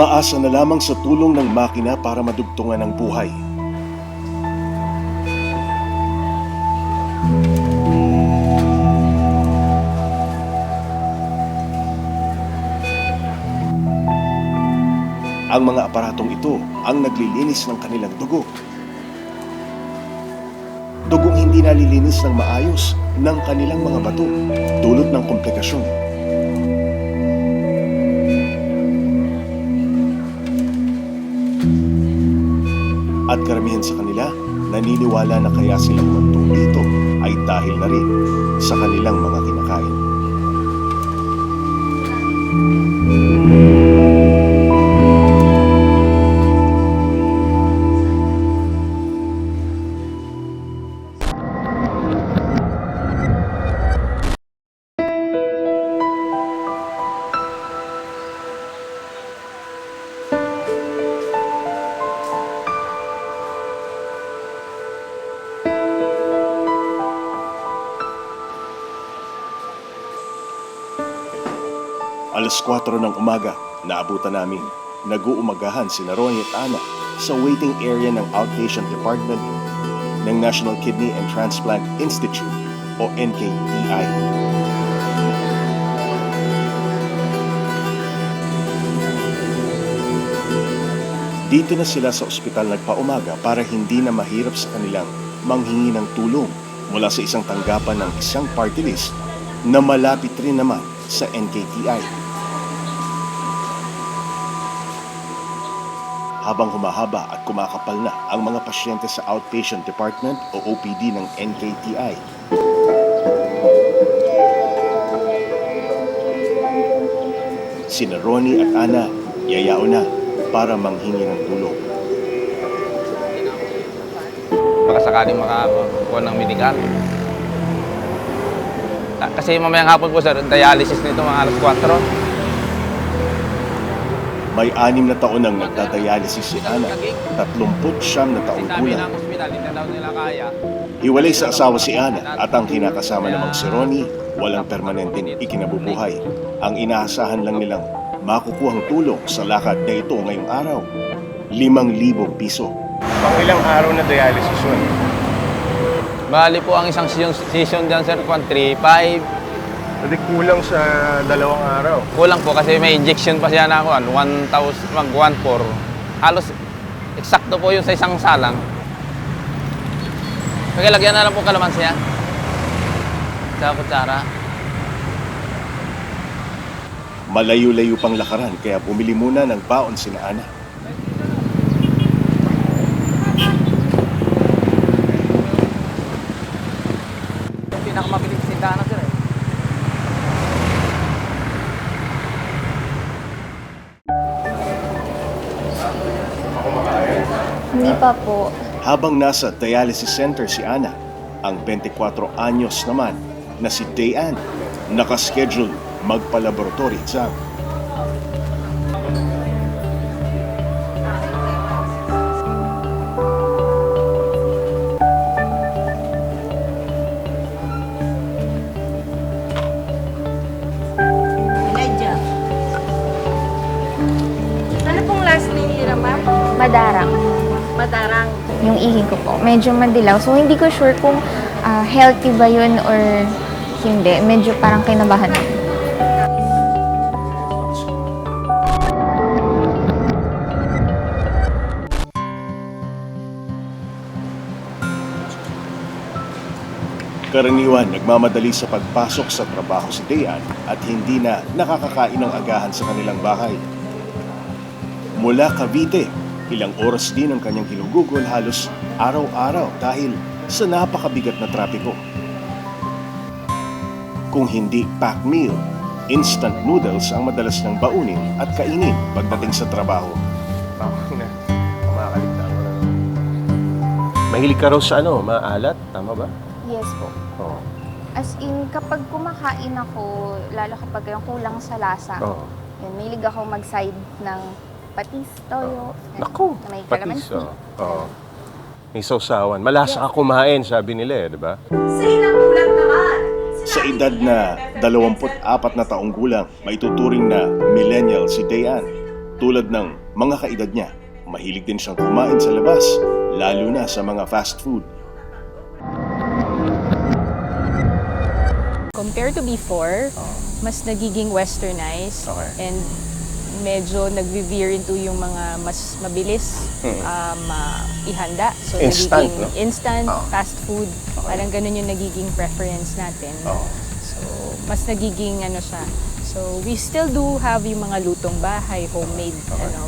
umaasa na lamang sa tulong ng makina para madugtungan ang buhay. Ang mga aparatong ito ang naglilinis ng kanilang dugo. Dugong hindi nalilinis ng maayos ng kanilang mga bato, dulot ng komplikasyon. At karamihan sa kanila, naniniwala na kaya silang mantong dito ay dahil na rin sa kanilang mga kinakain. Alas 4 ng umaga, naabutan namin. Nag-uumagahan si Ronnie at Ana sa waiting area ng Outpatient Department ng National Kidney and Transplant Institute o NKTI. Dito na sila sa ospital nagpaumaga para hindi na mahirap sa kanilang manghingi ng tulong mula sa isang tanggapan ng isang party list na malapit rin naman sa NKTI. Habang humahaba at kumakapal na ang mga pasyente sa Outpatient Department o OPD ng NKTI, sina Ronnie at Ana yayao na para manghingi ng tulong. Baka sakaling makakuha ng medikal. Kasi mamayang hapon po sir, dialysis nito mga alas 4. May 6 na taon nang nagdadialysis si Ana, 39 na taong gulang. Hiwalay sa asawa si Ana at ang kinakasama namang si Ronnie, walang permanenteng ikinabubuhay. Ang inaasahan lang nilang makukuhang tulong sa lakad na ito ngayong araw, 5,000 piso. Pang ilang araw na dialysis yun? Bali po ang isang session dyan sir, 3-5. Hindi kulang sa 2 araw. Kulang po kasi may injection pa siya na ako, 1,4. Halos eksakto po yun sa isang salang. Pagkalagyan na lang po kalamansi yan. Sa kutsara. Malayo-layo pang lakaran kaya bumili muna ng baon sina Ana. Pinakamabilis sindahan na sir eh. Hindi pa po. Habang nasa dialysis center si Ana, ang 24 anyos naman na si Dayan, nakaschedule magpa-laboratory exam. Elijah. Ano pong last name nila, ma'am? Madarang. Madarang. Yung ihi ko po. Medyo madilaw. So, hindi ko sure kung healthy ba yun or hindi. Medyo parang kinabahan ako. Karaniwan, nagmamadali sa pagpasok sa trabaho si Dayan at hindi na nakakakain ng agahan sa kanilang bahay. Mula Cavite, ilang oras din ang kanyang ginugugol halos araw-araw dahil sa napakabigat na trapiko. Kung hindi pack meal, instant noodles ang madalas ng baunin at kainin pagdating sa trabaho. Tama na. Kumakaligtaan ko na. Mahilig ka raw sa maalat? Tama ba? Yes po. Oo. As in, kapag kumakain ako, lalo kapag yung kulang sa lasa, Oo. yun, mahilig ako mag-side ng patis, toyo, Naku, na may patis. kalamansi. Oo. May sausawan. Malasa ka kumain, sabi nila di ba? Sa ilang ulat naman. Sa edad na 24 na taong gulang, maituturing na millennial si Dayan. Tulad ng mga kaedad niya, mahilig din siyang kumain sa labas, lalo na sa mga fast food. Compared to before, mas nagiging westernized Okay. and medyo nag-veer into yung mga mas mabilis ihanda. So Instant, nagiging no? instant, Oh. fast food. Parang ganun yung nagiging preference natin. Oh. So mas nagiging ano siya. So we still do have yung mga lutong bahay, homemade,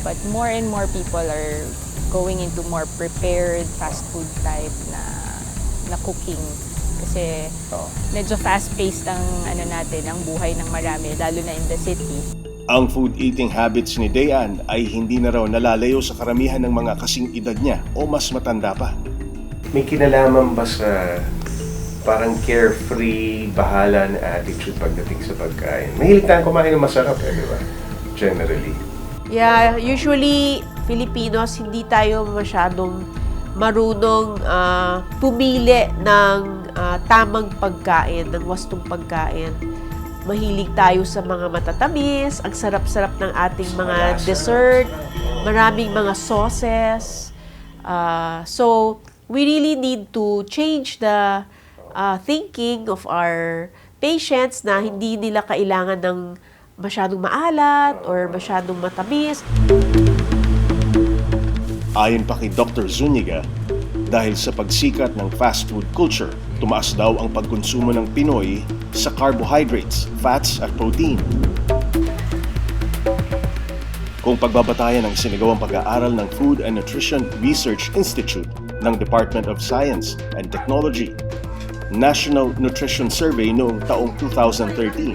but more and more people are going into more prepared fast food type na cooking. Kasi medyo fast-paced ang ano natin, ang buhay ng marami, lalo na in the city. Ang food eating habits ni Dayan ay hindi na raw nalalayo sa karamihan ng mga kasing edad niya o mas matanda pa. May kinalaman ba sa parang carefree, bahala na attitude pagdating sa pagkain? Mahilig tayong kumain ng masarap di ba? Generally. Yeah, usually Filipinos hindi tayo masyadong marunong pumili ng tamang pagkain, ng wastong pagkain. Mahilig tayo sa mga matatamis, ang sarap-sarap ng ating mga dessert, maraming mga sauces. So, we really need to change the thinking of our patients na hindi nila kailangan ng masyadong maalat or masyadong matamis. Ayon pa kay Dr. Zuniga, dahil sa pagsikat ng fast food culture, tumaas daw ang pagkonsumo ng Pinoy sa carbohydrates, fats at protein. Kung pagbabatayan ng sinagawang pag-aaral ng Food and Nutrition Research Institute ng Department of Science and Technology, National Nutrition Survey noong taong 2013,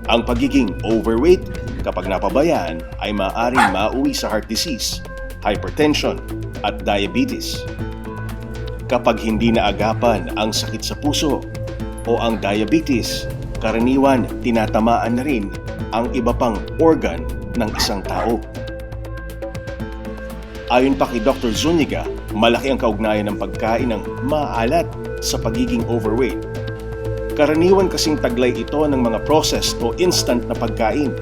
ang pagiging overweight kapag napabayaan ay maaaring mauwi sa heart disease, hypertension at diabetes. Kapag hindi naagapan ang sakit sa puso o ang diabetes, karaniwan tinatamaan na rin ang iba pang organ ng isang tao. Ayon pa kay Dr. Zuniga, malaki ang kaugnayan ng pagkain ng maalat sa pagiging overweight. Karaniwan kasing taglay ito ng mga processed o instant na pagkain.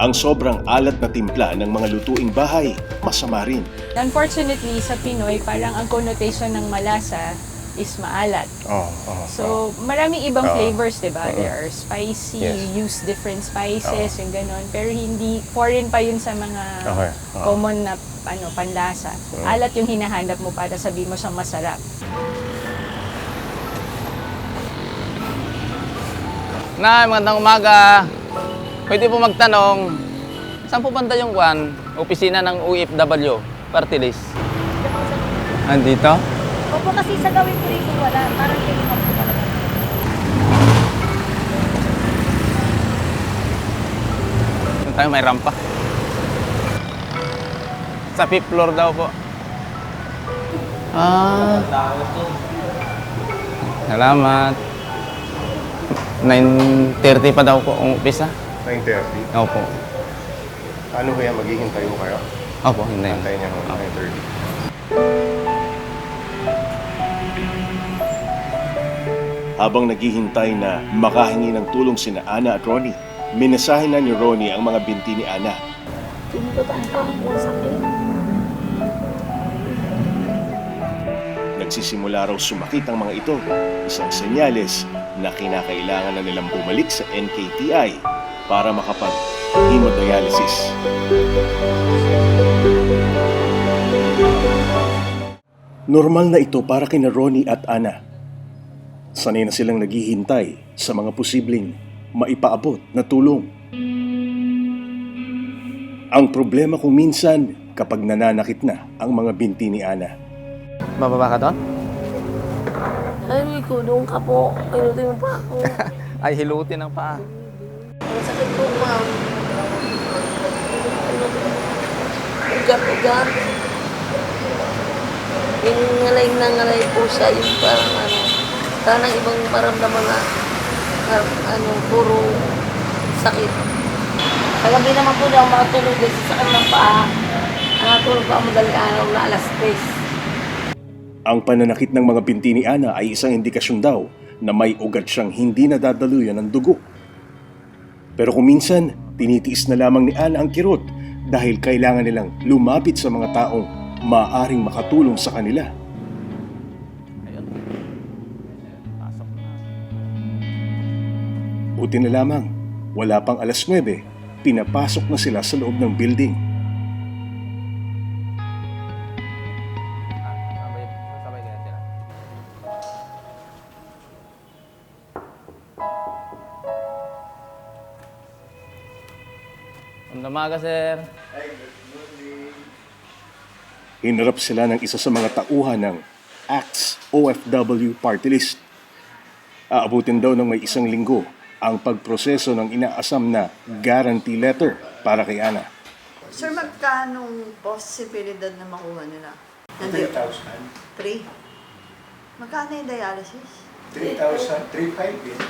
Ang sobrang alat na timpla ng mga lutuing bahay, masama rin. Unfortunately, sa Pinoy, parang ang connotation ng malasa is maalat. So, maraming ibang flavors, di ba? There are spicy, you use different spices, yung ganon. Pero hindi, foreign pa yun sa mga common na panlasa. Alat yung hinahanap mo para sabihin mo siyang masarap. Nay, magandang umaga. Pwede po magtanong, saan po banda yung opisina ng OFW, party list? Andito? Opo, kasi sa gawin ko rito wala. Parang tinumap ko talaga. Doon tayo, may rampa. Sa 5th floor daw po. Salamat. 9:30 pa daw po ang umpisa. 9:30. Opo. Ano kaya maghihintay mo kayo? Opo, hindi. Hintayin niya hanggang 9:30. Habang naghihintay na makahingi ng tulong sina Ana at Ronnie, minasahe na ni Ronnie ang mga binti ni Ana. Hindi ko tayo ang sakit. Nagsisimula raw sumakit ang mga ito, isang senyales na kinakailangan na nilang bumalik sa NKTI para makapag-hemodialysis. Normal na ito para kina Ronnie at Ana. Sanay na silang naghihintay sa mga posibleng maipaabot na tulong. Ang problema kung minsan kapag nananakit na ang mga binti ni Ana. Bababa ka doon? Ay, ko, doon ka po. Pinutin mo pa ako. Ay, hilutin ang paa. Ang sakit po, ma'am. Ugat-ugat. Yung ngalay po siya, yung parang tanang ibang maramdaman na puro sakit. Kagabi naman po daw makatulog din sa sakit ng paa. Nakatulog pa madaling araw na alas 3. Ang pananakit ng mga binti ni Ana ay isang indikasyon daw na may ugat siyang hindi nadadaluyan ng dugo. Pero kung minsan, tinitiis na lamang ni Ana ang kirot dahil kailangan nilang lumapit sa mga taong maaaring makatulong sa kanila. Ayun. Pasok na. Buti na lamang, wala pang alas 9, pinapasok na sila sa loob ng building. Sasabay kaya sila. Magandang umaga, sir. Hinarap sila ng isa sa mga tauhan ng ACTS OFW Party List. Aabutin daw ng may isang linggo ang pagproseso ng inaasam na guarantee letter para kay Ana. Sir, magkano posibilidad na makuha nila? 3,000. 3. Magkano yung dialysis? 3,000, 3,500 yun.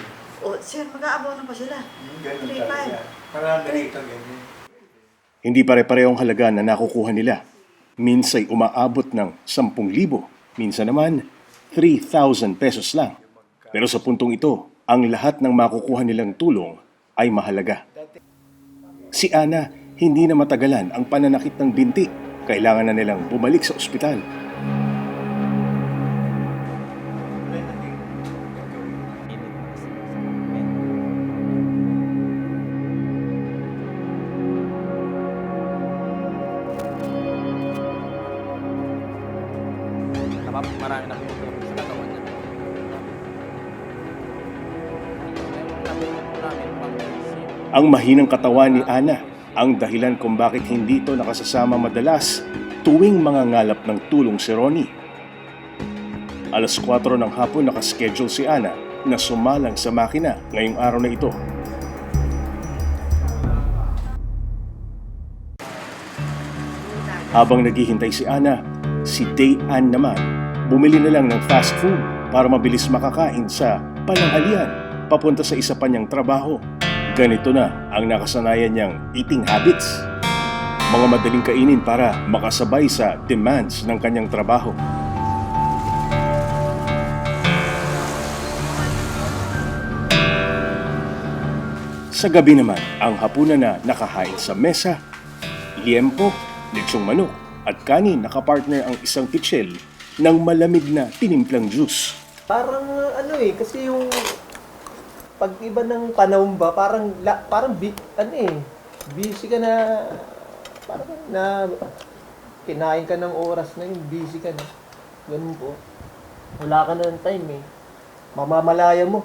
O, sir, mag-aabono pa sila. Ganun 3,500. talaga. Marami rito ganyan. Hindi pare-parehong halaga na nakukuha nila. Minsa'y umaabot ng 10,000, minsan naman 3,000 pesos lang. Pero sa puntong ito, ang lahat ng makukuha nilang tulong ay mahalaga. Si Ana, hindi na matagalan ang pananakit ng binti. Kailangan na nilang bumalik sa ospital. Marami na pinutulong sa katawan niya. Ang mahinang katawan ni Ana ang dahilan kung bakit hindi ito nakasasama madalas tuwing mga ngalap ng tulong si Ronnie. Alas 4 ng hapon nakaschedule si Ana na sumalang sa makina ngayong araw na ito. Habang naghihintay si Ana, si Dayan naman bumili na lang ng fast food para mabilis makakain sa pananghalian papunta sa isa pa niyang trabaho. Ganito na ang nakasanayan niyang eating habits. Mga madaling kainin para makasabay sa demands ng kanyang trabaho. Sa gabi naman, ang hapunan na nakahain sa mesa, liempo, lechong manok at kanin nakapartner ang isang pitsil ng malamig na tinimplang juice. Parang kasi yung pag iba ng panahon ba, busy ka na, parang na kinain ka ng oras na yun, busy ka na. Ganun po. Wala ka na ng time eh. Mamamalaya mo,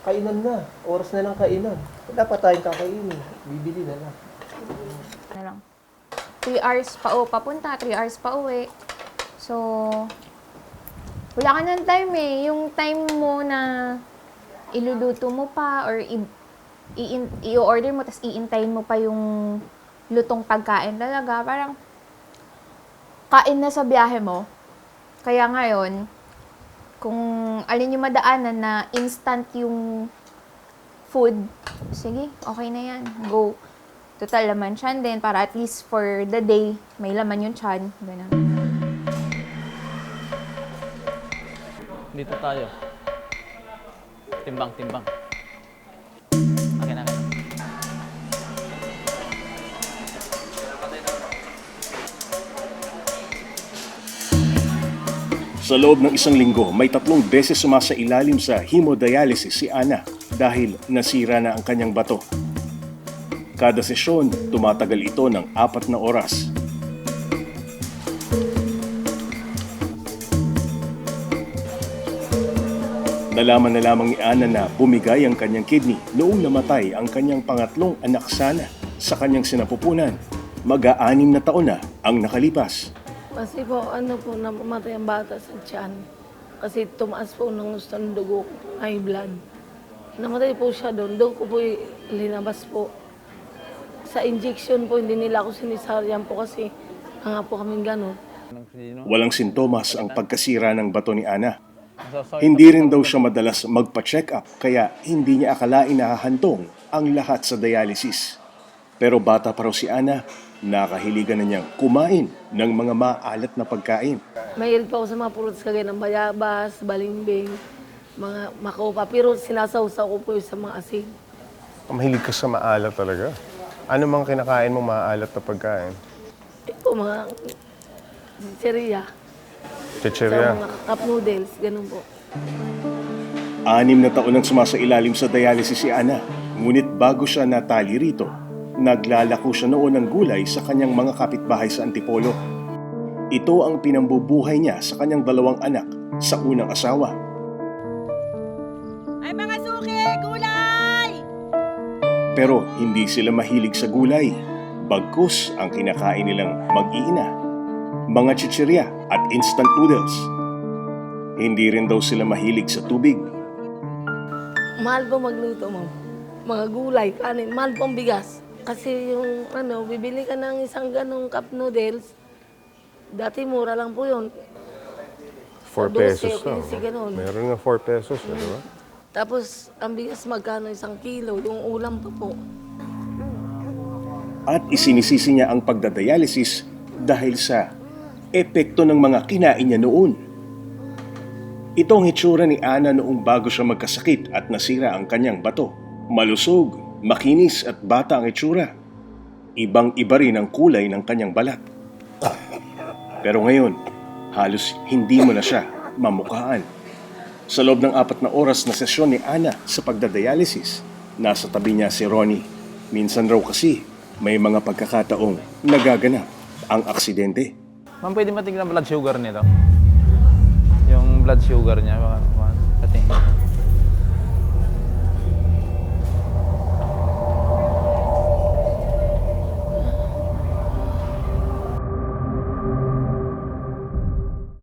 kainan na. Oras na ng kainan. Wala pa tayong kakainin. Bibili na lang. Na lang. 3 hours pa papunta, 3 hours pa uwi. So, wala ka ng time eh. Yung time mo na iluluto mo pa or i-order mo tapos iintayin mo pa yung lutong pagkain talaga. Parang kain na sa biyahe mo. Kaya ngayon, kung alin yung madaanan na instant yung food, sige, okay na yan. Go. Total laman tiyan din para at least for the day, may laman yung tiyan. Ganun. Dito tayo. Timbang. Akin. Sa loob ng isang linggo, may 3 beses sumasailalim sa hemodialysis si Ana dahil nasira na ang kanyang bato. Kada sesyon, tumatagal ito ng 4 na oras. Nalaman na lamang ni Ana na bumigay ang kanyang kidney noong namatay ang kanyang pangatlong anak sana sa kanyang sinapupunan. Mag-6 na taon na ang nakalipas. Kasi po, namatay ang bata sa tiyan. Kasi tumaas po ng gusto ng dugo ko, high blood. Namatay po siya doon. Doon ko po linabas po. Sa injection po, hindi nila ako sinisaryan po kasi nga po kaming gano'n. Walang sintomas ang pagkasira ng bato ni Ana. Hindi rin daw siya madalas magpa-check up kaya hindi niya akalain na hahantong ang lahat sa dialysis. Pero bata pa raw si Ana, nakahiligan na niyang kumain ng mga maalat na pagkain. Mahilig pa ako sa mga prutas kagaya ng bayabas, balimbing, mga makopa. Pero sinasawsaw ko po yung sa mga asin. Mahilig ka sa maalat talaga. Ano mang kinakain mo maalat na pagkain? Ito, mga chicheria. Chicheria. Mga cup noodles, ganun po. 6 na taon nang sumasailalim sa dialysis si Ana. Ngunit bago siya natali rito, naglalako siya noon ng gulay sa kanyang mga kapitbahay sa Antipolo. Ito ang pinambubuhay niya sa kanyang 2 anak sa unang asawa. Ay, mga suki! Gulay! Pero hindi sila mahilig sa gulay. Bagkus ang kinakain nilang mag-iina, mga chichirya at instant noodles. Hindi rin daw sila mahilig sa tubig. Mahal po magluto mo. Mga gulay, kanin, mahal po ang bigas. Kasi yung bibili ka ng isang ganong cup noodles, dati mura lang po yun. 4 12 pesos o na. 15 ganun. Meron nga 4 pesos, di ba? Tapos, ang bigas magkano 1 kilo, yung ulam pa po. At isinisisi niya ang pagdadialysis dahil sa epekto ng mga kinain niya noon. Ito ang itsura ni Ana noong bago siya magkasakit at nasira ang kanyang bato. Malusog, makinis at bata ang itsura. Ibang-iba rin ang kulay ng kanyang balat. Pero ngayon, halos hindi mo na siya mamukhaan. Sa loob ng 4 na oras na sesyon ni Ana sa pagdadialysis, nasa tabi niya si Ronnie. Minsan raw kasi, may mga pagkakataong nagaganap ang aksidente. Ma'am, pwede matignan blood sugar nito? Yung blood sugar niya, patingin.